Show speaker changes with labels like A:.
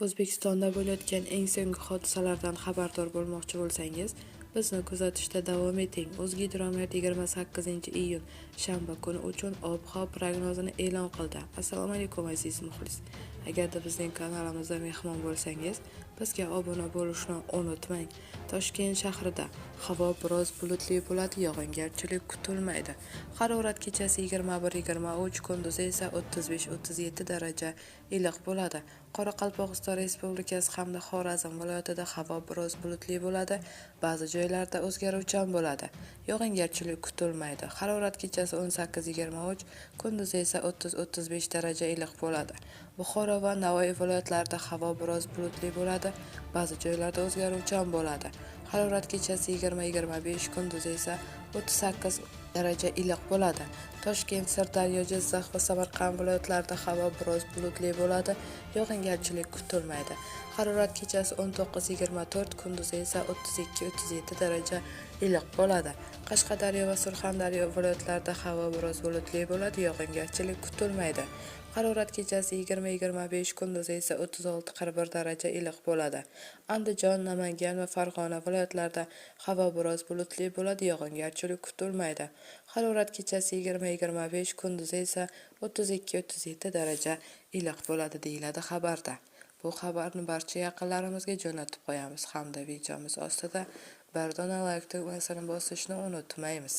A: O'zbekistonda bo'layotgan eng so'nggi hodisalardan xabardor bo'lmoqchi bo'lsangiz, bizni kuzatishda davom eting. O'zgidromet 28 iyun shanba kuni uchun ob-havo prognozini e'lon qildi. Assalomu alaykum aziz muxlis. Agarda bizning kanalimizda mehmon bo'lsangiz, bizga obuna bo'lishni unutmang. Toshkent shahrida havo biroz bulutli bo'ladi, yog'ingarchilik kutilmaydi. Harorat kechasi 21-23, kunduzi esa 35-37 daraja iliq bo'ladi. Qoraqalpog'iston Respublikasi hamda Xorazm viloyatida havo biroz bulutli bo'ladi, ba'zi joylarda o'zgaruvchan bo'ladi. Yog'ingarchilik kutilmaydi. Harorat kechasi 18-23, kunduzi esa 30-35 daraja iliq bo'ladi. Buxoro va Navoiy viloyatlarida havo biroz bulutli bo'ladi, ba'zi joylarda o'zgaruvchan bo'ladi. Harorat kechasi 20-25, kunduzi esa 38 daraja iliq bo'ladi. Toshkent, Sirdaryo, Jizzax va Samarqand viloyatlarida havo biroz bulutli bo'ladi, yog'ingarchilik kutilmaydi. Harorat kechasi 19-24, kunduzi esa 32-37 daraja iliq bo'ladi. Qashqadaryo va Surxondaryo viloyatlarida havo biroz bulutli bo'ladi, yog'ingarchilik kutilmaydi. Harorat kechasi 20-25, kunduzi esa 36-41 daraja iliq bo'ladi. Andijon, Namangan va Farg'ona viloyatlarida havo biroz bulutli bo'ladi, yog'ingarchilik kutilmaydi. Harorat kechasi 20-25, kunduzi esa 32-37 daraja iliq bo'ladi deyiladi xabarda. Bu xabarni barcha yaqinlarimizga jo'natib qo'yamiz hamda videomiz ostida bir dona like tugmasini bosishni unutmaymiz.